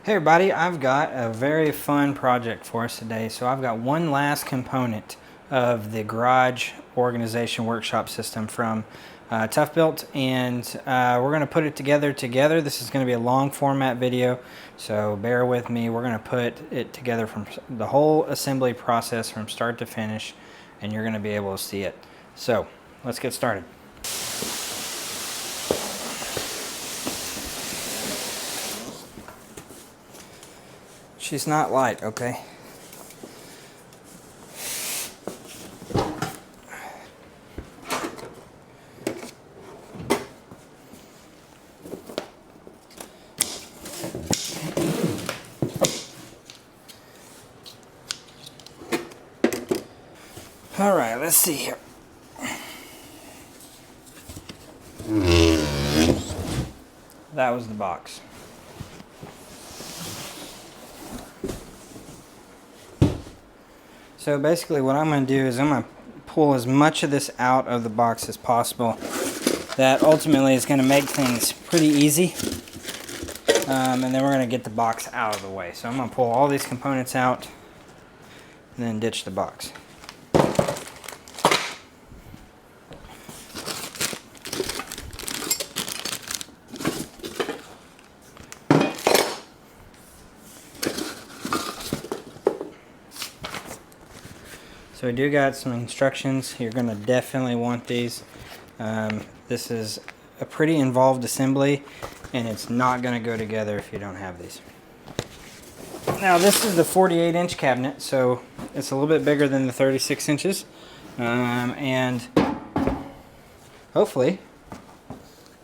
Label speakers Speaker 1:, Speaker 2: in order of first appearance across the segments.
Speaker 1: Hey everybody, I've got a very fun project for us today. So I've got one last component of the garage organization workshop system from ToughBuilt, and we're going to put it together. This is going to be a long format video, so bear with me. We're going to put it together from the whole assembly process from start to finish, and you're going to be able to see it. So let's get started. She's not light, okay? All right, let's see here. That was the box. So basically what I'm going to do is I'm going to pull as much of this out of the box as possible. That ultimately is going to make things pretty easy. And then we're going to get the box out of the way. So I'm going to pull all these components out and then ditch the box. So we do got some instructions. You're going to definitely want these. This is a pretty involved assembly, and it's not going to go together if you don't have these. Now this is the 48-inch cabinet, so it's a little bit bigger than the 36 inches. And hopefully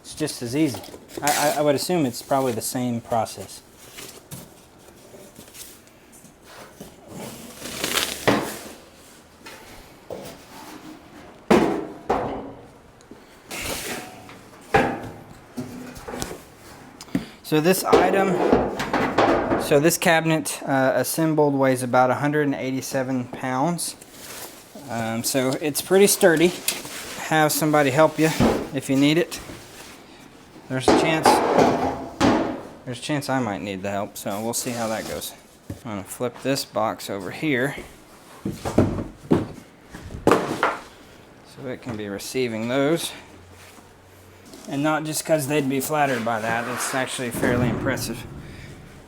Speaker 1: it's just as easy. I would assume it's probably the same process. So this cabinet assembled weighs about 187 pounds. So it's pretty sturdy. Have somebody help you if you need it. There's a chance I might need the help, so we'll see how that goes. I'm gonna flip this box over here so it can be receiving those. And not just because they'd be flattered by that, it's actually fairly impressive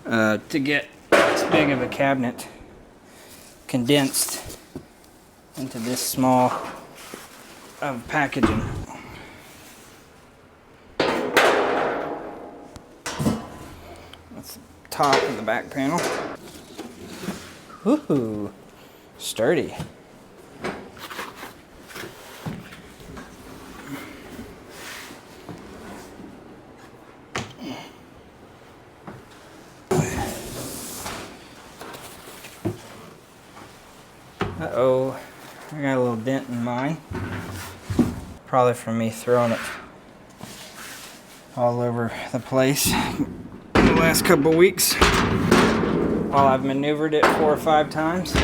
Speaker 1: to get this big of a cabinet condensed into this small of packaging. That's the top and the back panel. Woohoo! Sturdy. Uh-oh, I got a little dent in mine. Probably from me throwing it all over the place the last couple weeks while I've maneuvered it 4 or 5 times.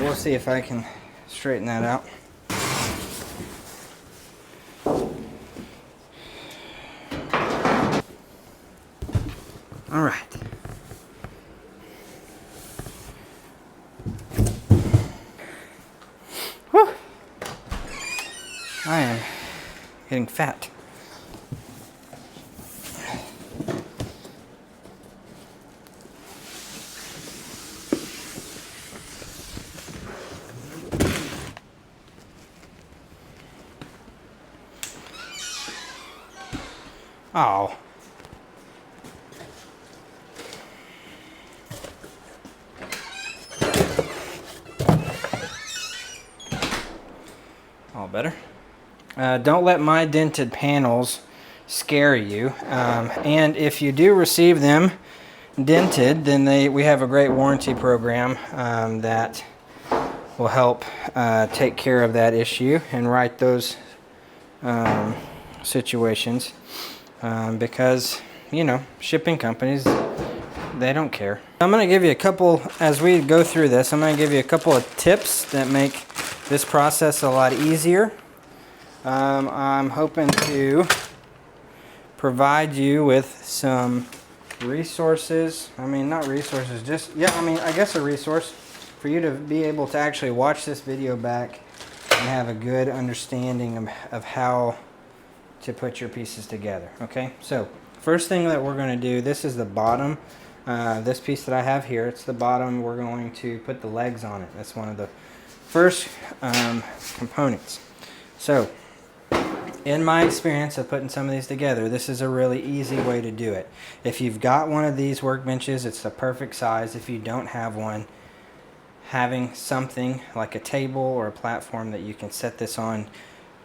Speaker 1: We'll see if I can straighten that out. All right. Whew. I am getting fat. Oh. All better. Don't let my dented panels scare you. And if you do receive them dented, then we have a great warranty program that will help take care of that issue and right those situations. Because, you know, shipping companies, they don't care. I'm going to give you a couple, as we go through this, I'm going to give you a couple of tips that make this process a lot easier. I'm hoping to provide you with some resources. I mean, not resources, just, yeah, I mean, I guess a resource for you to be able to actually watch this video back and have a good understanding of how to put your pieces together. Okay, so first thing that we're going to do, this is the bottom. This piece that I have here, it's the bottom. We're going to put the legs on it. That's one of the first components. So in my experience of putting some of these together, this is a really easy way to do it. If you've got one of these workbenches, it's the perfect size. If you don't have one, having something like a table or a platform that you can set this on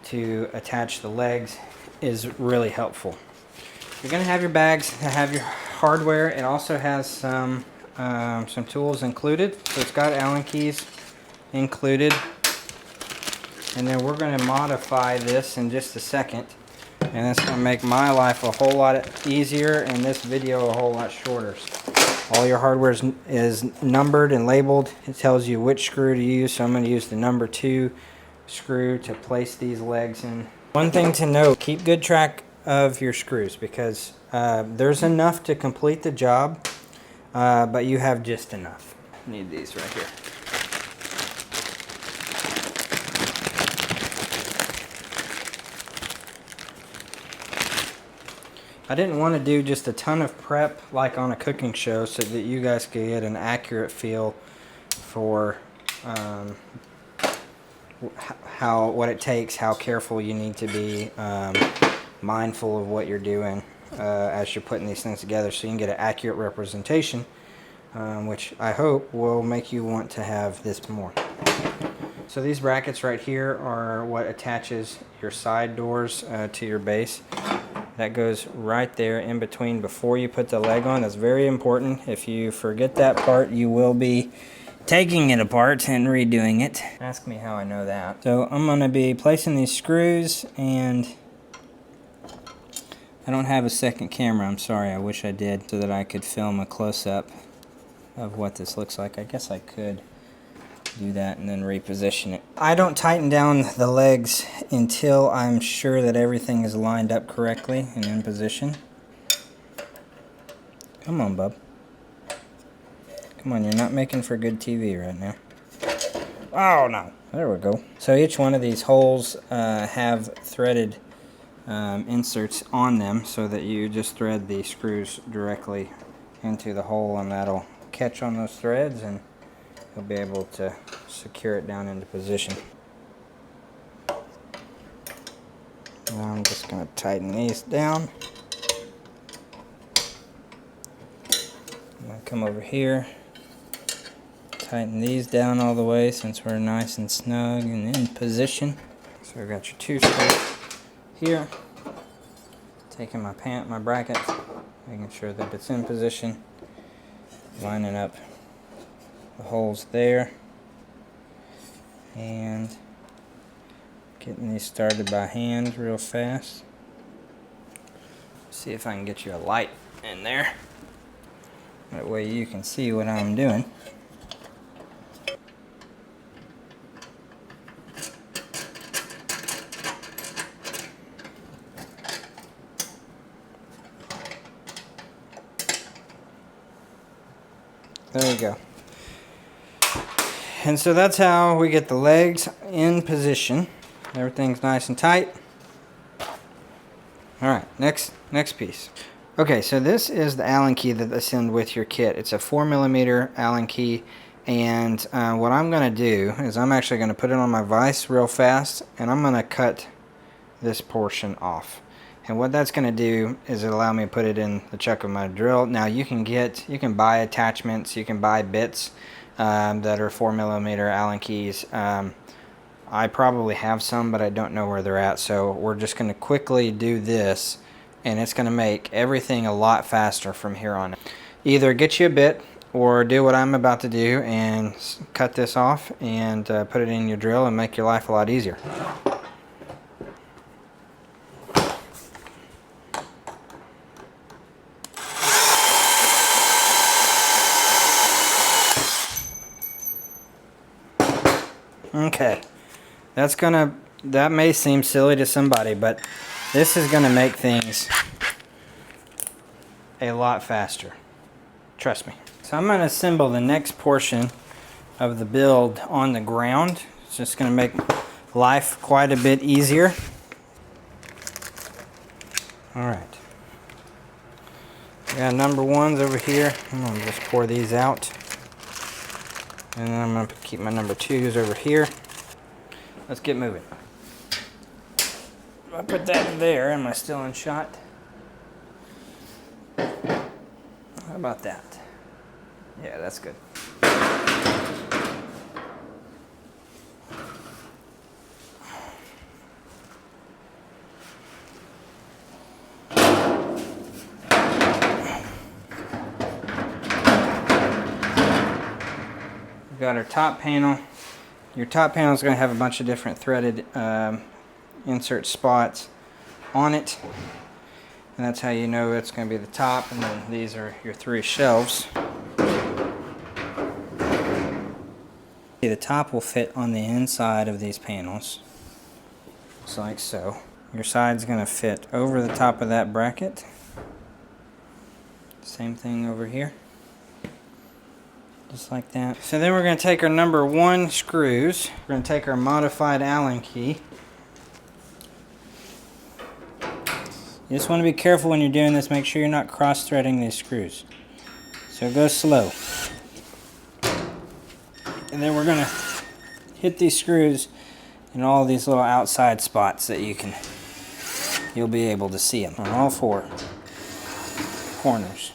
Speaker 1: to attach the legs is really helpful. You're going to have your bags that have your hardware. It also has some tools included. So it's got Allen keys included. And then we're going to modify this in just a second. And that's going to make my life a whole lot easier and this video a whole lot shorter. All your hardware is numbered and labeled. It tells you which screw to use. So I'm going to use the number 2 screw to place these legs in. One thing to note, keep good track of your screws because there's enough to complete the job, but you have just enough. Need these right here. I didn't want to do just a ton of prep like on a cooking show so that you guys could get an accurate feel for what it takes, how careful you need to be, mindful of what you're doing as you're putting these things together so you can get an accurate representation, which I hope will make you want to have this more. So these brackets right here are what attaches your side doors to your base. That goes right there in between before you put the leg on. That's very important. If you forget that part, you will be taking it apart and redoing it. Ask me how I know that. So I'm going to be placing these screws, and I don't have a second camera. I'm sorry, I wish I did, so that I could film a close-up of what this looks like. I guess I could do that and then reposition it. I don't tighten down the legs until I'm sure that everything is lined up correctly and in position. Come on, bub. Come on, you're not making for good TV right now. Oh no, there we go. So each one of these holes have threaded inserts on them so that you just thread the screws directly into the hole, and that'll catch on those threads and you'll be able to secure it down into position. Now I'm just going to tighten these down. I'm going to come over here, tighten these down all the way since we're nice and snug and in position. So I've got your 2 screws here. Taking my bracket, making sure that it's in position, lining up the holes there, and getting these started by hand real fast. See if I can get you a light in there. That way you can see what I'm doing. There you go. And so that's how we get the legs in position. Everything's nice and tight. Alright, next piece. Okay, so this is the Allen key that's in with your kit. It's a 4mm Allen key, and what I'm going to do is I'm actually going to put it on my vise real fast, and I'm going to cut this portion off. And what that's going to do is it allow me to put it in the chuck of my drill. Now you can buy attachments, you can buy bits that are 4mm Allen keys. I probably have some, but I don't know where they're at. So we're just going to quickly do this, and it's going to make everything a lot faster from here on. Either get you a bit or do what I'm about to do and cut this off and put it in your drill and make your life a lot easier. Okay, that may seem silly to somebody, but this is gonna make things a lot faster. Trust me. So I'm going to assemble the next portion of the build on the ground. It's just going to make life quite a bit easier. All right. We got number ones over here. I'm going to just pour these out. And then I'm going to keep my number twos over here. Let's get moving. I put that there. Am I still in shot? How about that? Yeah, that's good. We've got our top panel. Your top panel is going to have a bunch of different threaded insert spots on it. And that's how you know it's going to be the top. And then these are your 3 shelves. The top will fit on the inside of these panels, just like so. Your side's going to fit over the top of that bracket. Same thing over here, just like that. So then we're going to take our number 1 screws. We're going to take our modified Allen key. You just want to be careful when you're doing this. Make sure you're not cross-threading these screws. So go slow. And then we're going to hit these screws in all these little outside spots that you'll be able to see them on all 4 corners.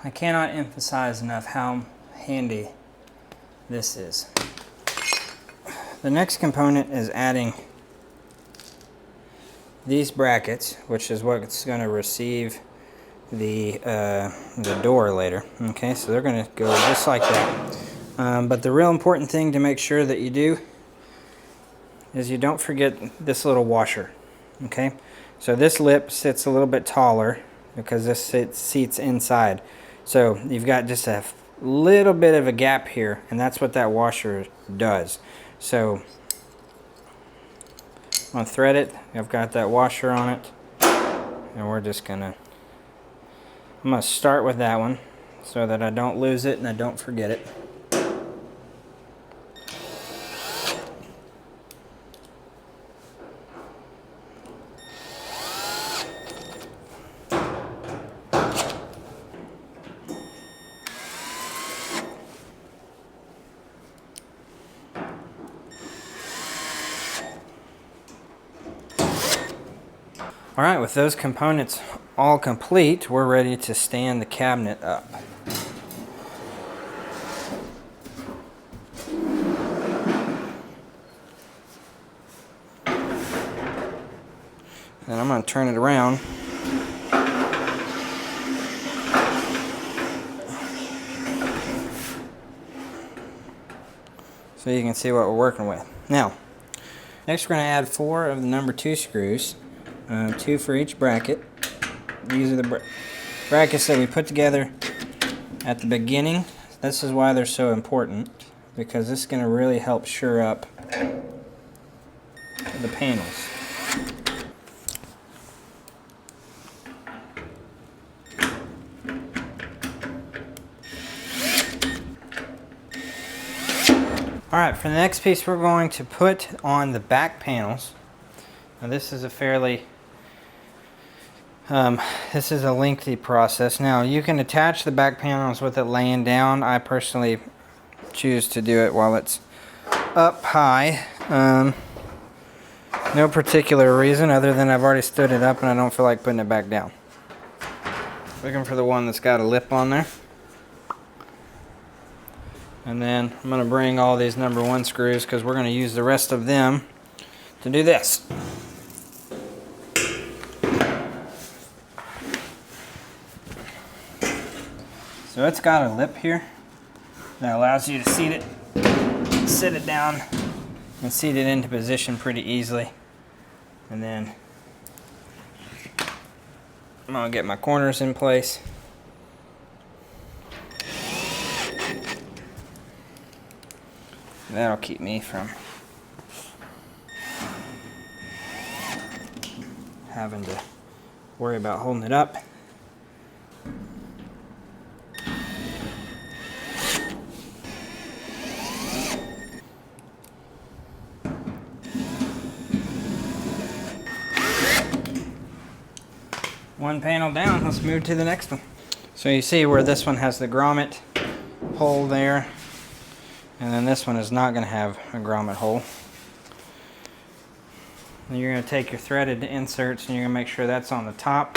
Speaker 1: I cannot emphasize enough how handy this is. The next component is adding these brackets, which is what's going to receive the door later. Okay, so they're going to go just like that. But the real important thing to make sure that you do is you don't forget this little washer. Okay, so this lip sits a little bit taller because this seats inside. So you've got just a little bit of a gap here, and that's what that washer does. So I'm going to thread it. I've got that washer on it, and we're just I'm going to start with that one so that I don't lose it and I don't forget it. Alright, with those components all complete, we're ready to stand the cabinet up. And I'm going to turn it around. So you can see what we're working with. Now, next we're going to add 4 of the number 2 screws. 2 for each bracket. These are the brackets that we put together at the beginning. This is why they're so important, because this is going to really help shore up the panels. Alright, for the next piece we're going to put on the back panels. Now this is a fairly this is a lengthy process. Now you can attach the back panels with it laying down. I personally choose to do it while it's up high. No particular reason other than I've already stood it up and I don't feel like putting it back down. Looking for the one that's got a lip on there. And then I'm going to bring all these number 1 screws because we're going to use the rest of them to do this. So it's got a lip here, That allows you to sit it down and seat it into position pretty easily. And then I'm gonna get my corners in place. That'll keep me from having to worry about holding it up. One panel down, let's move to the next one. So you see where this one has the grommet hole there, and then this one is not going to have a grommet hole. And you're going to take your threaded inserts and you're going to make sure that's on the top.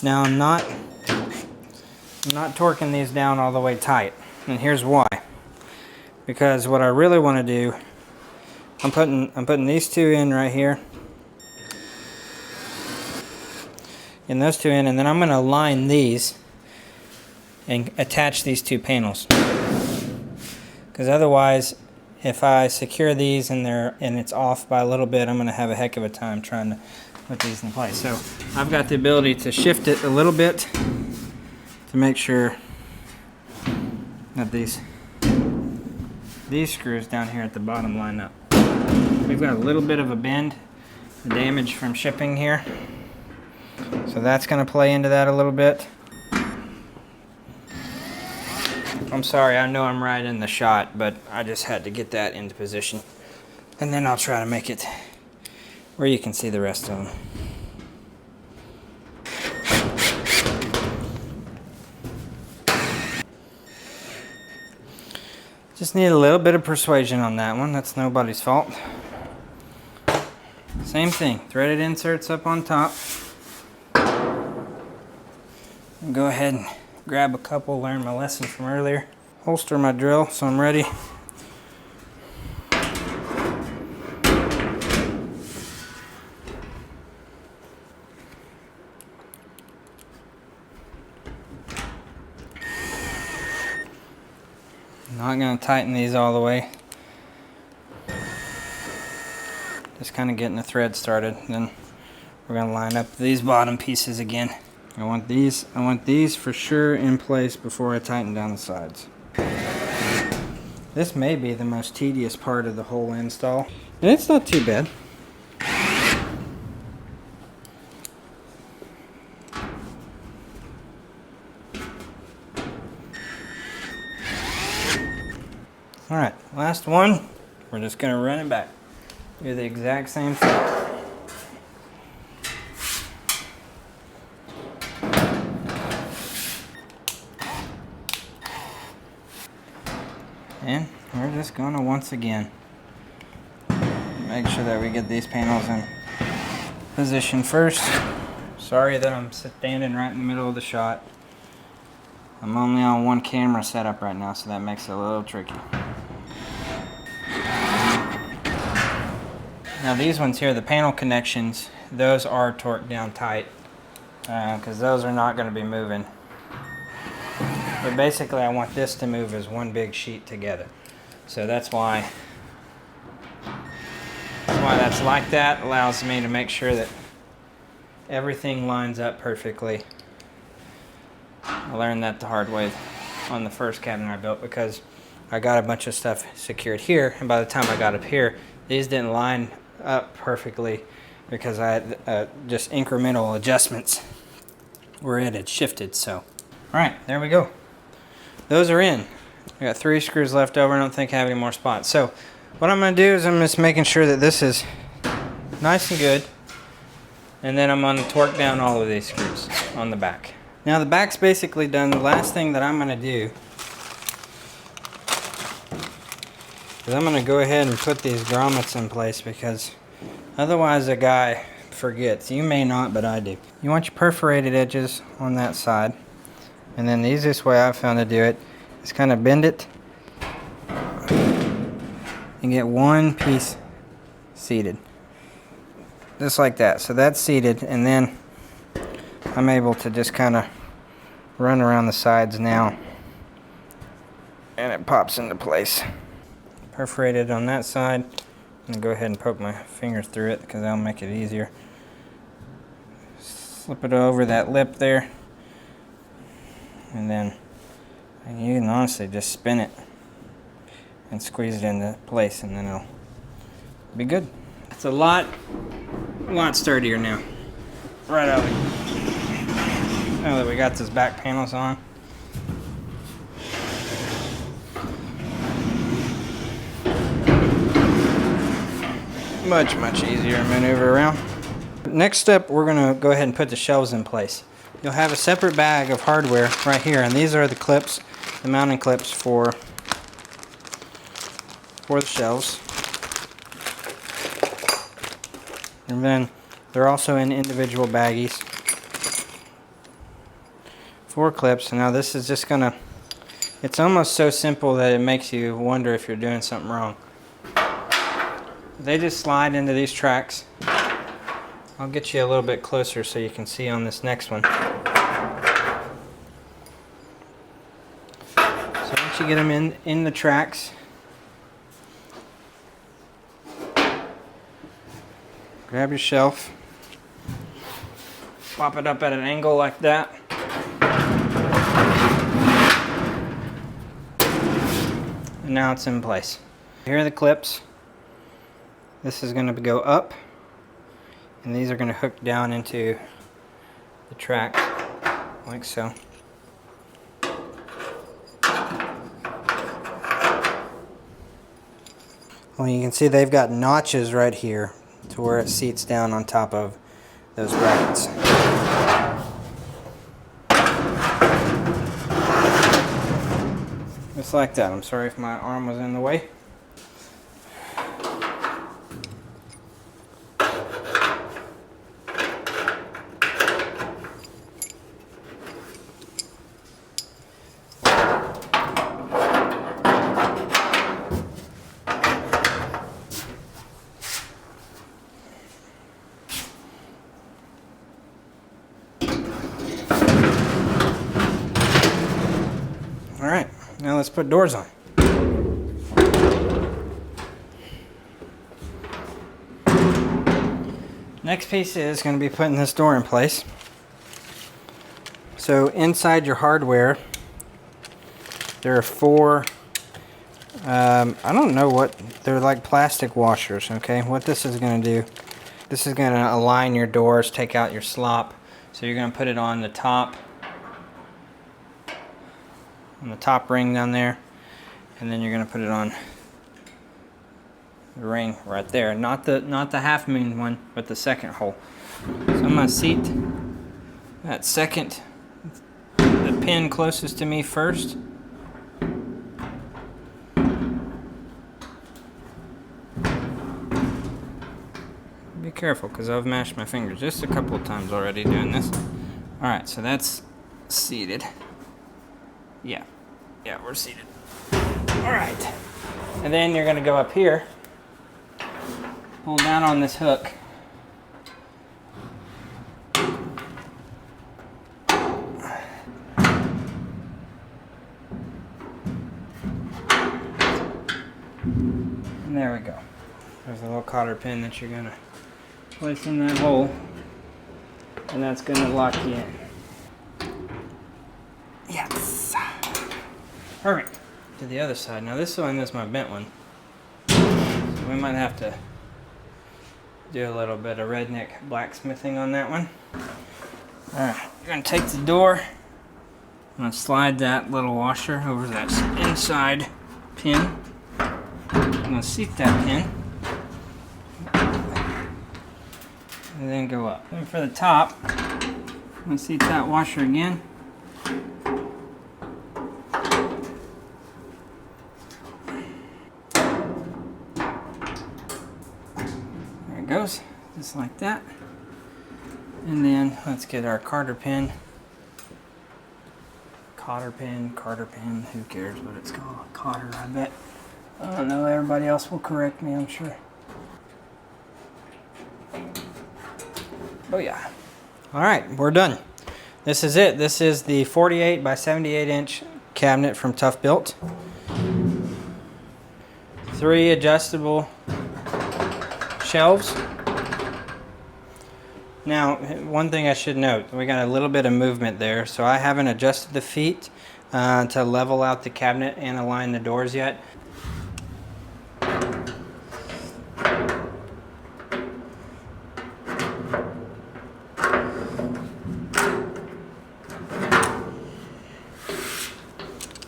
Speaker 1: Now I'm not torquing these down all the way tight, and here's why. Because what I really want to do, I'm putting these two in right here, and those two in, and then I'm going to line these and attach these two panels. Because otherwise, if I secure these and it's off by a little bit, I'm going to have a heck of a time trying to put these in place. So I've got the ability to shift it a little bit to make sure that these screws down here at the bottom line up. We've got a little bit of a bend, the damage from shipping here, so that's going to play into that a little bit. I'm sorry, I know I'm right in the shot, but I just had to get that into position, and then I'll try to make it where you can see the rest of them. Just need a little bit of persuasion on that one. That's nobody's fault. Same thing, threaded inserts up on top. And go ahead and grab a couple, learn my lesson from earlier. Holster my drill so I'm ready. Not going to tighten these all the way. Just kind of getting the thread started. Then we're going to line up these bottom pieces again. I want these for sure in place before I tighten down the sides. This may be the most tedious part of the whole install, and it's not too bad. Alright, last one. We're just going to run it back. Do the exact same thing. And we're just going to once again make sure that we get these panels in position first. Sorry that I'm standing right in the middle of the shot. I'm only on one camera setup right now, so that makes it a little tricky. Now these ones here, the panel connections, those are torqued down tight because those are not going to be moving. But basically I want this to move as one big sheet together. So that's why that's like that. Allows me to make sure that everything lines up perfectly. I learned that the hard way on the first cabinet I built because I got a bunch of stuff secured here, and by the time I got up here, these didn't line up perfectly because I had just incremental adjustments where it had shifted. So, all right, there we go. Those are in. I got 3 screws left over. I don't think I have any more spots. So what I'm going to do is I'm just making sure that this is nice and good, and then I'm going to torque down all of these screws on the back. Now the back's basically done. The last thing that I'm going to do is I'm going to go ahead and put these grommets in place because otherwise a guy forgets. You may not, but I do. You want your perforated edges on that side, and then the easiest way I've found to do it is kind of bend it and get one piece seated. Just like that. So that's seated, and then I'm able to just kind of run around the sides now, and it pops into place. Perforated on that side. I'm going to go ahead and poke my finger through it because that'll make it easier. Slip it over that lip there, and then you can honestly just spin it and squeeze it into place, and then it'll be good. It's a lot sturdier now. Right out of it. Now that we got those back panels on. Much easier to maneuver around. Next step, we're going to go ahead and put the shelves in place. You'll have a separate bag of hardware right here, and these are the clips, the mounting clips for the shelves. And then they're also in individual baggies. 4 clips. And now this is just gonna, it's almost so simple that it makes you wonder if you're doing something wrong. They just slide into these tracks. I'll get you a little bit closer so you can see on this next one. So once you get them in the tracks, grab your shelf, pop it up at an angle like that. And now it's in place. Here are the clips. This is going to go up, and these are going to hook down into the track like so. Well, you can see they've got notches right here to where it seats down on top of those brackets. Just like that. I'm sorry if my arm was in the way. Alright, now let's put doors on. Next piece is going to be putting this door in place. So inside your hardware, there are 4, I don't know what, they're like plastic washers, okay? What this is going to do, this is going to align your doors, take out your slop. So you're going to put it on the top ring down there, and then you're going to put it on the ring right there, not the half moon one, but the second hole. So I'm going to seat that second, the pin closest to me first. Be careful, because I've mashed my fingers just a couple of times already doing this. Alright, so that's seated. Yeah, we're seated. Alright, and then you're going to go up here, pull down on this hook, and there we go. There's a little cotter pin that you're going to place in that hole, and that's going to lock you in. Yes! Perfect. To the other side. Now this one is my bent one, so we might have to do a little bit of redneck blacksmithing on that one. Alright, you're going to take the door, I'm going to slide that little washer over that inside pin. I'm going to seat that pin, and then go up. And for the top, I'm going to seat that washer again. There it goes, just like that. And then let's get our cotter pin. Cotter pin, who cares what it's called? Cotter, I bet. I don't know, everybody else will correct me, I'm sure. Oh yeah. All right, we're done. This is it. This is the 48 by 78 inch cabinet from ToughBuilt. 3 adjustable shelves. Now, one thing I should note, we got a little bit of movement there, so I haven't adjusted the feet to level out the cabinet and align the doors yet.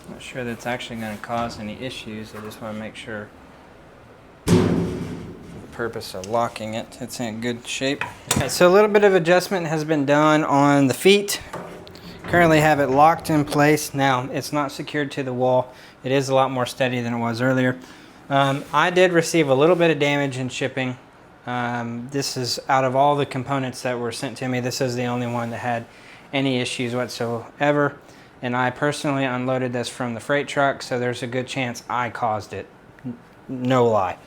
Speaker 1: Not sure that's actually going to cause any issues. I just want to make sure, for the purpose of locking it, it's in good shape. Okay, so a little bit of adjustment has been done on the feet. Currently have it locked in place. Now, it's not secured to the wall. It is a lot more steady than it was earlier. I did receive a little bit of damage in shipping. This is, out of all the components that were sent to me, this is the only one that had any issues whatsoever. And I personally unloaded this from the freight truck, so there's a good chance I caused it. No lie.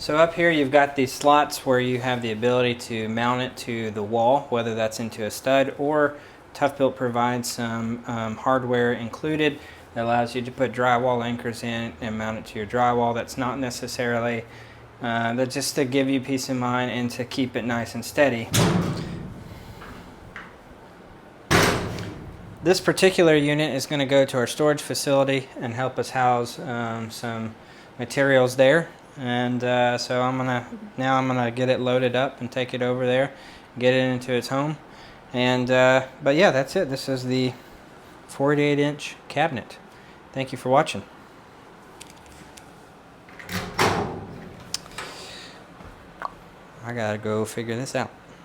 Speaker 1: So up here you've got these slots where you have the ability to mount it to the wall, whether that's into a stud, or ToughBuilt provides some hardware included that allows you to put drywall anchors in and mount it to your drywall. That's not necessarily, that's just to give you peace of mind and to keep it nice and steady. This particular unit is going to go to our storage facility and help us house some materials there. And so I'm gonna get it loaded up and take it over there, get it into its home. And but yeah, that's it. This is the 48-inch cabinet. Thank you for watching. I gotta go figure this out.